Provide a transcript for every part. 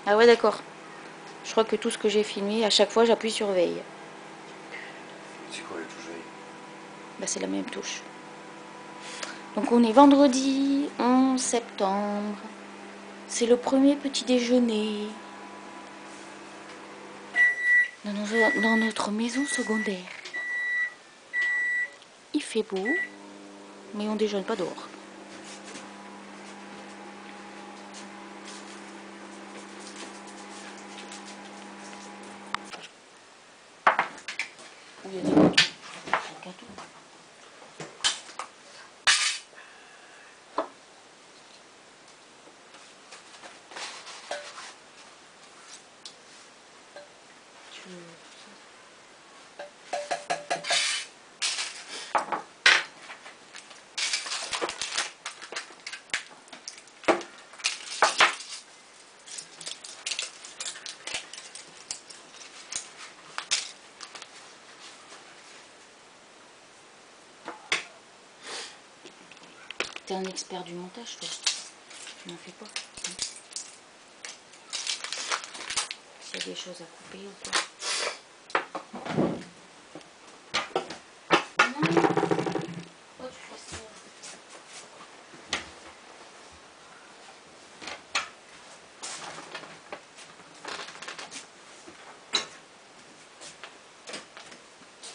Ah ouais, d'accord. Je crois que tout ce que j'ai filmé, à chaque fois, j'appuie sur veille. C'est quoi les touches veille? Bah, c'est la même touche. Donc on est vendredi 11 septembre. C'est le premier petit déjeuner dans notre maison secondaire. Il fait beau, mais on déjeune pas dehors. Il y a des gâteaux. Tu veux T'es un expert du montage, toi. Tu n'en fais pas. S'il y a des choses à couper ou quoi. Non. Pourquoi tu fais ça?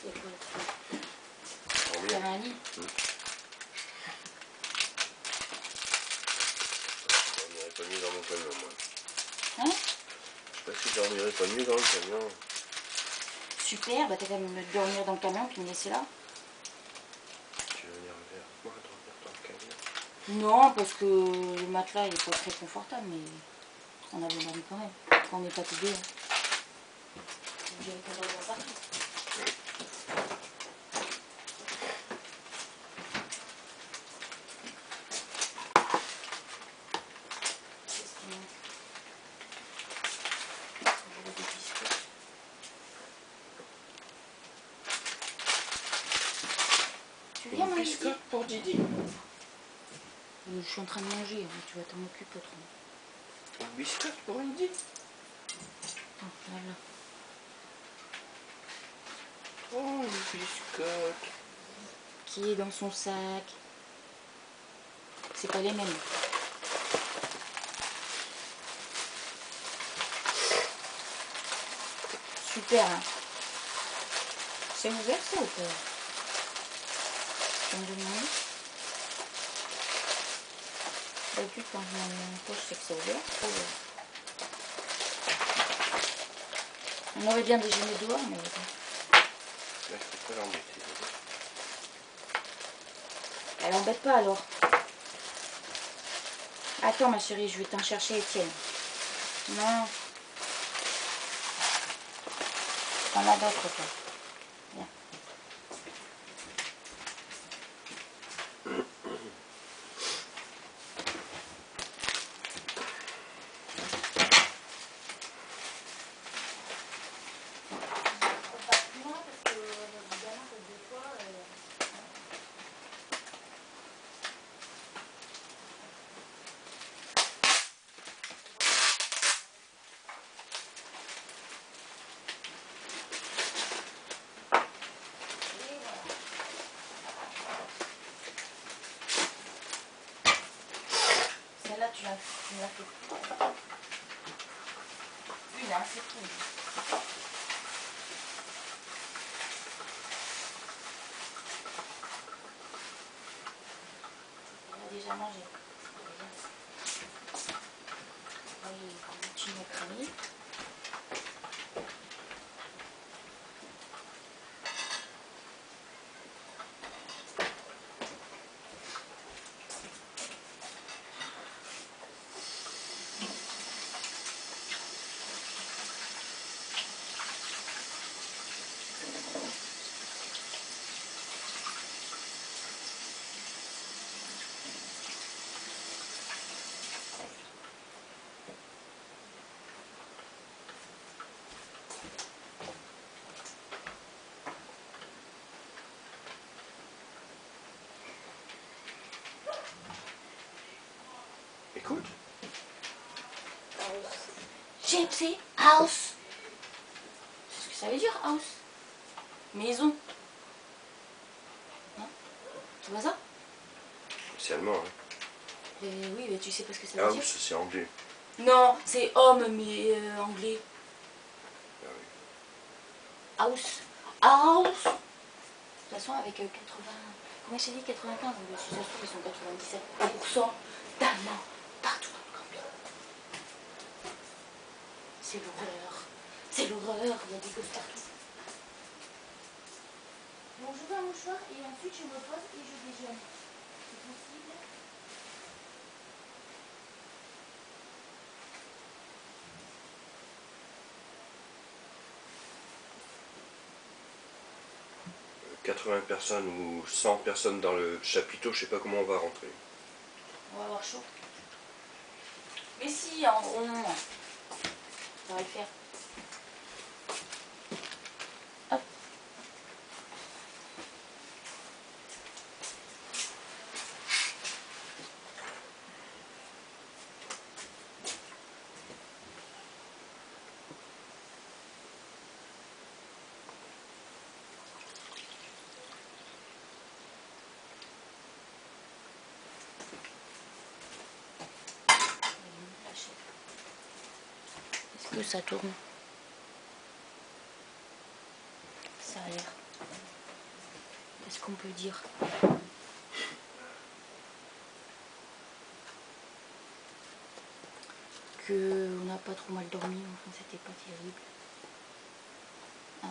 C'est quoi? Faire un lit? Je dormirais pas mieux dans mon camion, moi. Hein? Je sais pas si je dormirais pas mieux dans le camion. Super, bah t'as qu'à me dormir dans le camion puis me laisser là. Tu veux venir vers moi dormir dans le camion? Non, parce que le matelas il est pas très confortable, mais on a besoin quand même. Quand on n'est pas fatigué. J'ai pas de dormir partout. Qu'est-ce qu'il manque? Je veux des biscuits. Tu viens manger? Biscotte pour Didi. Je suis en train de manger, hein, tu vas t'en occuper autrement. Une biscotte pour Didi. Oh, voilà. Oh, une biscotte. Qui est dans son sac? C'est pas les mêmes. Super, hein. C'est ouvert ça ou pas? Tu me demandes? D'habitude quand je mets mon poche c'est que c'est ouvert, c'est pas ouvert. On aurait bien déjeuné dehors, mais... Là, je peux pas l'embêter. Elle embête pas alors. Attends ma chérie, je vais t'en chercher Étienne. Non. T'en as d'autres toi. Viens. Celle-là tu me l'as fait. Une, hein, c'est tout. Elle a déjà mangé. Oui, tu m'as pris. Gypsy house. C'est ce que ça veut dire, house. Maison. Non? Tu vois ça? C'est allemand, hein. Oui, mais tu sais pas ce que ça veut dire? House, c'est anglais. Non, c'est homme, mais anglais. Ah oui. House. House. De toute façon, avec 80... Comment j'ai dit 95? Si ça se trouve, ils sont 97% d'Allemands partout dans le camping. C'est l'horreur. C'est l'horreur. Il y a des gosses partout. Donc je veux un mouchoir et ensuite je me pose et je déjeune. C'est possible? Euh, 80 personnes ou 100 personnes dans le chapiteau, je sais pas comment on va rentrer. On va avoir chaud. Mais si, en gros, non. Ça va le faire. Hop. Est-ce que ça tourne? Ça a l'air. Qu'est-ce qu'on peut dire? Que on n'a pas trop mal dormi, enfin c'était pas terrible. Hein?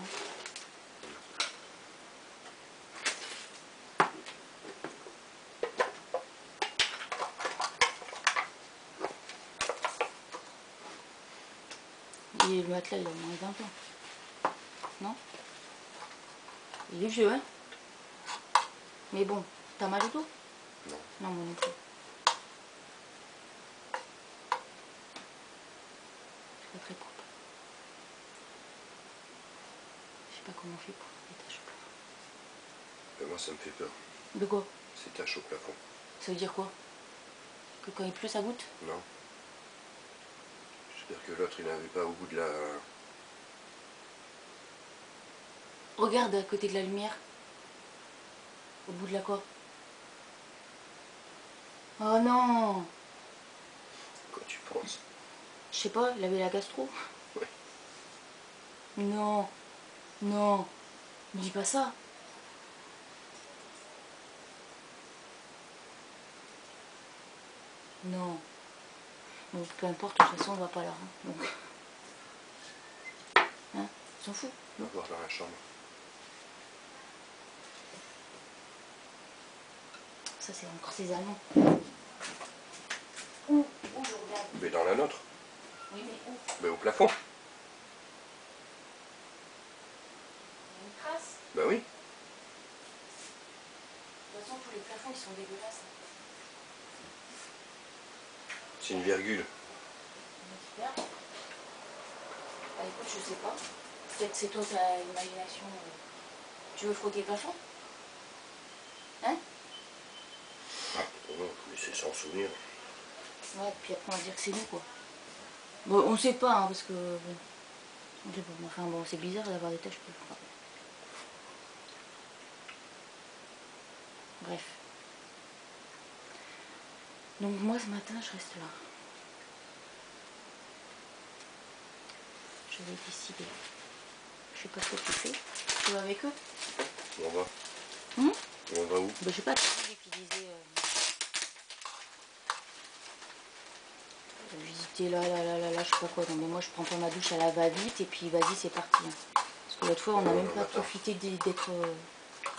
Et le matelas il a moins de 20 ans. Non? Il est vieux, hein? Mais bon, t'as mal au dos? Non. Non, moi non plus. C'est pas très propre. Je sais pas comment on fait pour les taches au plafond. Moi, ça me fait peur. De quoi? Ces taches au plafond. Ça veut dire quoi? Que quand il pleut, ça goûte? Non. J'espère que l'autre, il n'avait pas au bout de la... Regarde à côté de la lumière. Au bout de la quoi? Oh non! Quoi tu penses? Je sais pas, il avait la gastro. Oui. Non, non, ne dis pas ça. Non. Donc peu importe, de toute façon on va pas là. Hein. Donc. Hein? On s'en fout. On va voir dans la chambre. Ça c'est encore ces Allemands. Où je regarde? Mais dans la nôtre. Oui mais où? Mais au plafond. Il y a une trace. Bah oui. De toute façon tous les plafonds ils sont dégueulasses. C'est une virgule. Super. Bah écoute, je sais pas. Peut-être c'est toi ta imagination. Tu veux frotter le plafond? Hein? Non, mais c'est sans souvenir. Ouais, puis après on va dire que c'est nous quoi. Bon, on sait pas hein, parce que... Bon, on sait pas. Enfin bon, c'est bizarre d'avoir des taches. Enfin, bref. Donc moi ce matin je reste là. Je vais décider. Je sais pas ce que tu fais. Tu vas avec eux? On va. Hum? On va où? Bah, je sais pas, qui disait visiter là, je sais pas quoi. Non mais moi je prends pas ma douche à la va-vite et puis vas-y c'est parti. Hein. Parce que l'autre fois on n'a même pas profité d'être...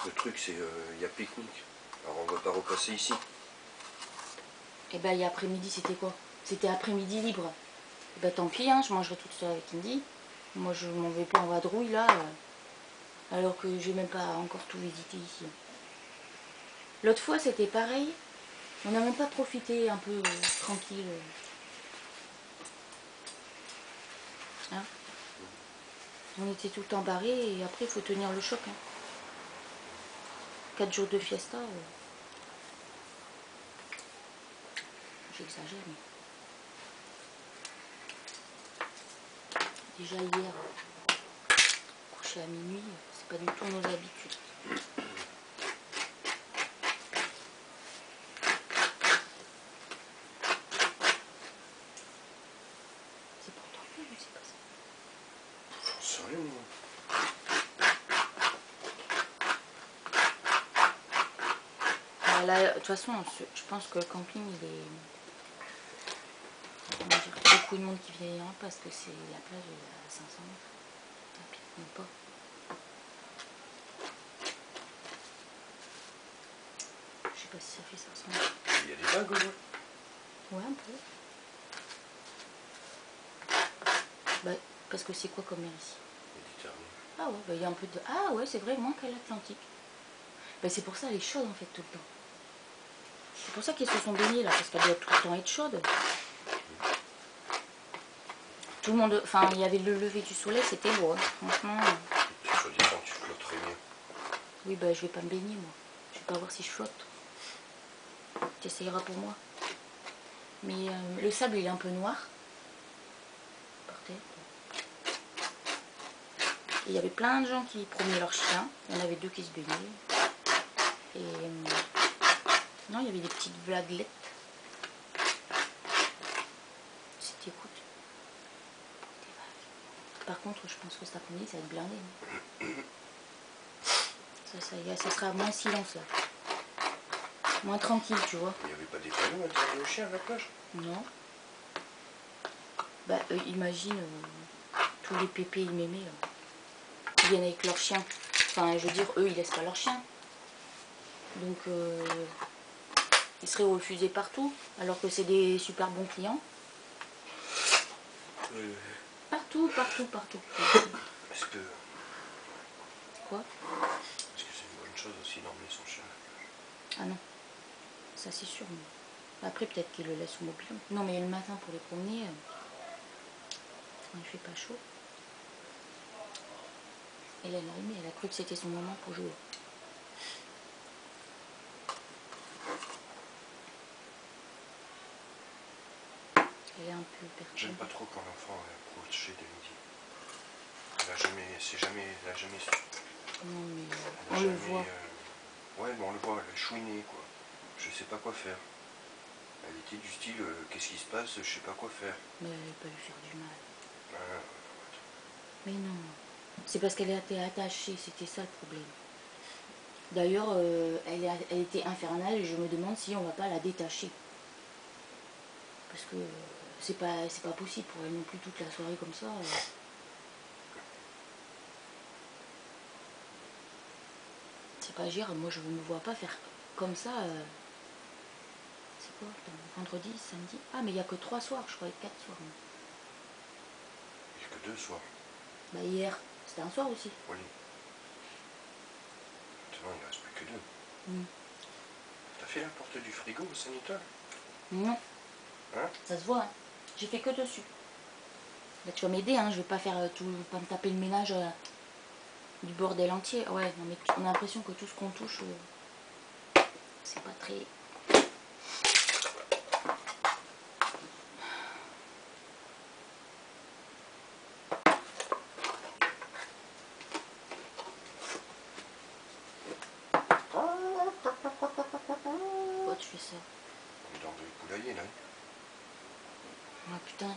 Le truc c'est il y a pique-nique. Alors on va pas repasser ici. Et ben après-midi c'était quoi? C'était après-midi libre. Et ben tant pis, hein, je mangerai toute seule avec Indy. Moi je m'en vais pas en vadrouille là. Alors que j'ai même pas encore tout visité ici. L'autre fois c'était pareil. On n'a même pas profité un peu tranquille. Hein? On était tout le temps barrés et après il faut tenir le choc. Hein. 4 jours de fiesta. J'exagère mais... Déjà hier, couché à minuit, c'est pas du tout nos habitudes. C'est pour toi ou c'est pas ça? J'en sais rien, moi. Là, de toute façon, je pense que le camping, il est... Comment dire, beaucoup de monde qui vient parce que c'est la plage est à 500 mètres. Même pas. Je sais pas si ça fait 500 mètres. Il y a des vagues, ouais. Ouais, un peu. Bah, parce que c'est quoi comme mer ici? Méditerranée. Ah ouais, bah, il y a un peu de... Ah ouais, c'est vrai, moins qu'à l'Atlantique. Bah, c'est pour ça, elle est chaude en fait tout le temps. C'est pour ça qu'ils se sont baignés là, parce qu'elle doit tout le temps être chaude. Tout le monde... Enfin, il y avait le lever du soleil, c'était beau, hein. Franchement. Tu soi-disant, tu flottes très bien. Oui, bah je vais pas me baigner moi. Je vais pas voir si je flotte. Tu essayeras pour moi. Mais le sable, il est un peu noir. Par terre. Et il y avait plein de gens qui promenaient leurs chiens. Il y en avait 2 qui se baignaient. Et non, il y avait des petites vaguelettes. C'était écoute. Par contre, je pense que cet après-midi, ça va être blindé. Ça sera moins silence là. Moins tranquille, tu vois. Il n'y avait pas des panneaux interdits aux chiens à la plage? Non. Bah, imagine tous les pépés et mémés qui viennent avec leurs chiens. Enfin, je veux dire, eux, ils laissent pas leurs chiens. Donc, ils seraient refusés partout, alors que c'est des super bons clients. Partout, partout, partout. Est-ce que Quoi? c'est une bonne chose aussi d'emmener son chien à la plage? Ah non, ça c'est sûr. Mais... Après, peut-être qu'ils le laissent au mobile. Non, mais le matin pour les promener, quand il fait pas chaud. Elle a aimé, elle a cru que c'était son moment pour jouer. Elle est un peu perturbée. J'aime pas trop quand l'enfant est approché de midi. Elle a jamais su. Non, mais Elle a on le jamais, voit. Ouais, mais on le voit, elle est chouinée, quoi. Je sais pas quoi faire. Elle était du style, qu'est-ce qui se passe, je sais pas quoi faire. Mais elle va pas lui faire du mal. Ah, Mais non, c'est parce qu'elle était attachée, c'était ça le problème. D'ailleurs, elle était infernale et je me demande si on va pas la détacher. Parce que c'est pas possible pour elle non plus toute la soirée comme ça. C'est pas gérable, moi je ne me vois pas faire comme ça. C'est quoi? Vendredi, samedi? Ah mais il n'y a que 3 soirs, je croyais 4 soirs. Moi. il n'y a que 2 soirs. Bah hier, c'était un soir aussi. Oui. Maintenant, il ne reste plus que 2. T'as fait la porte du frigo au sanitaire? Non. Hein? Ça se voit, hein. J'ai fait que dessus. Là, tu vas m'aider, hein. Je vais pas faire pas me taper le ménage du bordel entier. Ouais, non, mais on a l'impression que tout ce qu'on touche, c'est pas très... Pourquoi tu fais ça? On est dans le poulailler, là. Ah putain,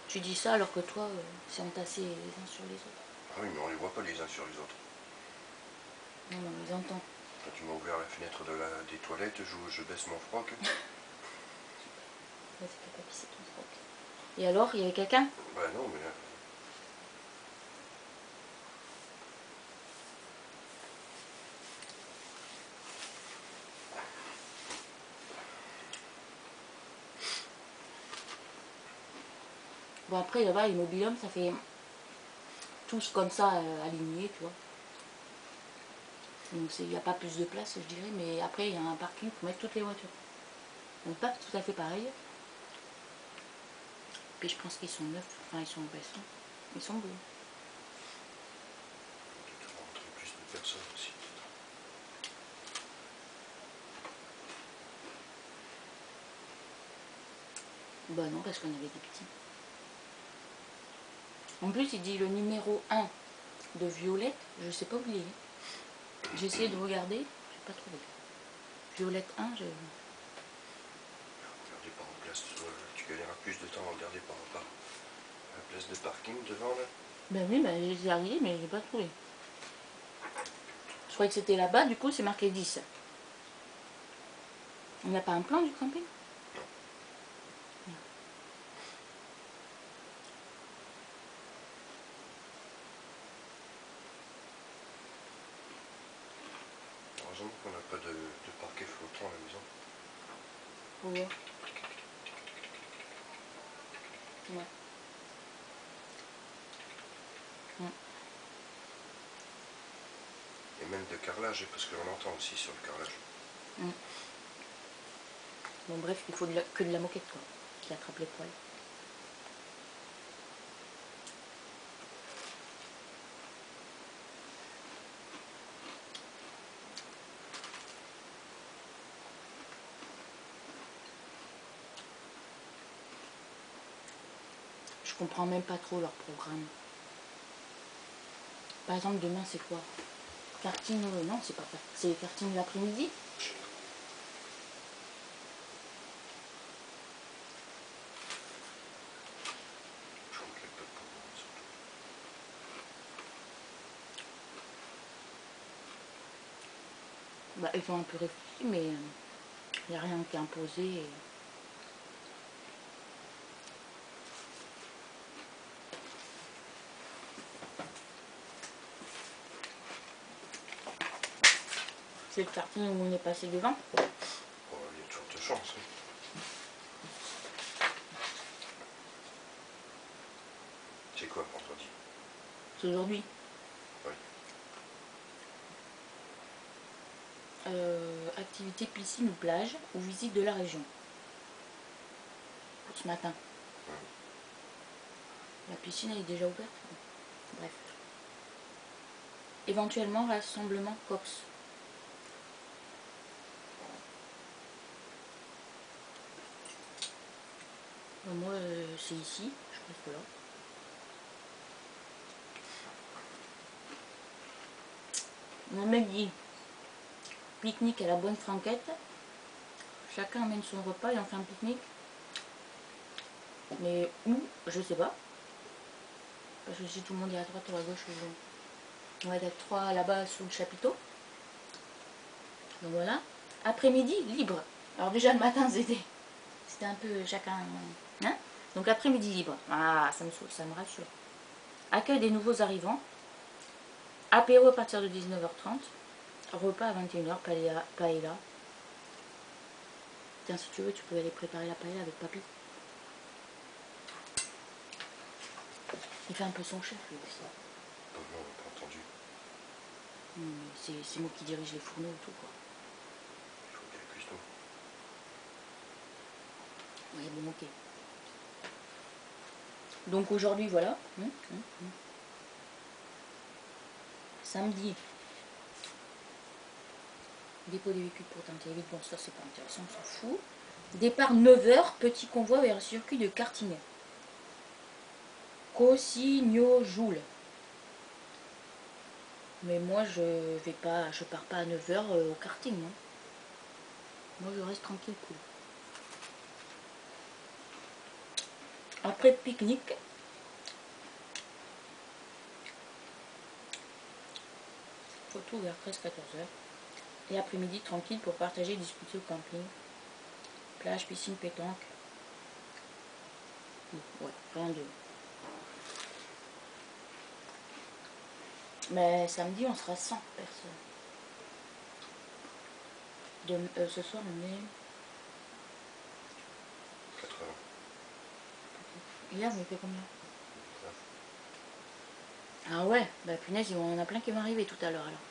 tu dis ça alors que toi, c'est entassé les uns sur les autres. Ah oui, mais on les voit pas les uns sur les autres. Non, non, on les entend. Quand tu m'as ouvert la fenêtre des toilettes, je baisse mon froc. Ouais, c'est pas pissé ton froc. Et alors, il y avait quelqu'un? Bah non, mais... Bon après là-bas, Immobilium, ça fait tous comme ça alignés, tu vois. Donc il n'y a pas plus de place, je dirais, mais après il y a un parking pour mettre toutes les voitures. Donc pas tout à fait pareil. Puis je pense qu'ils sont neufs, enfin ils sont récents. Ils sont beaux. Tu vas rentrer plus de personnes aussi. Bah non, parce qu'on avait des petits. En plus, il dit le numéro 1 de Violette, je sais pas oublier. J'ai essayé de regarder, j'ai pas trouvé. Violette 1, je... Regardez par en place, tu gagneras plus de temps à regarder par la place de parking devant là. Ben oui, ben j'ai arrivé, mais j'ai pas trouvé. Je croyais que c'était là-bas, du coup c'est marqué 10. On n'a pas un plan du camping? Heureusement qu'on n'a pas de parquet flottant à la maison. Faut voir. Ouais. Et même de carrelage, parce qu'on entend aussi sur le carrelage. Bon bref, il faut que de la moquette quoi, qui attrape les poils. Je comprends même pas trop leur programme. Par exemple, demain c'est quoi? Karting, non c'est pas c'est karting l'après-midi. Je crois qu'il n'y a pas de programme surtout. Bah, ils ont un peu réfléchi, mais il n'y a rien qui est imposé. Et... c'est le karting où on est passé devant. Oh, il y a de fortes chances. Hein. C'est quoi vendredi? C'est aujourd'hui. Oui. Activité piscine ou plage ou visite de la région. Pour ce matin. La piscine elle est déjà ouverte. Bref. Éventuellement rassemblement COPS. Moi c'est ici, je reste là. Mon mec dit pique-nique à la bonne franquette. Chacun amène son repas et on fait un pique-nique. Mais où? Je sais pas. Parce que si tout le monde est à droite ou à gauche, on va être 3 là-bas sous le chapiteau. Donc voilà. Après-midi, libre. Alors déjà le matin c'était un peu chacun. Hein? Donc après-midi libre. Ah, ça me rassure. Accueil des nouveaux arrivants. Apéro à partir de 19h30. Repas à 21h, paella. Tiens, si tu veux, tu peux aller préparer la paella avec papy. Il fait un peu son chef lui aussi. Oh non, on n'a pas entendu. C'est moi qui dirige les fourneaux et tout quoi. Il faut qu'il y ait cuistot. Oui, bon, ok. Donc aujourd'hui, voilà. Samedi. Dépôt des véhicules pour tenter vite. Bon, ça c'est pas intéressant, on s'en fout. Départ 9h, petit convoi vers le circuit de karting. Cosignojoule. Mais moi je pars pas à 9h au karting. Hein. Moi je reste tranquille, cool. Après pique-nique. Photo vers 13-14h. Et après-midi tranquille pour partager et discuter au camping. Plage, piscine, pétanque. Ouais, rien de... Mais samedi on sera 100 personnes. Ce soir on est... 80. Hier on était combien? Ah ouais, bah punaise, il y en a plein qui vont arriver tout à l'heure alors.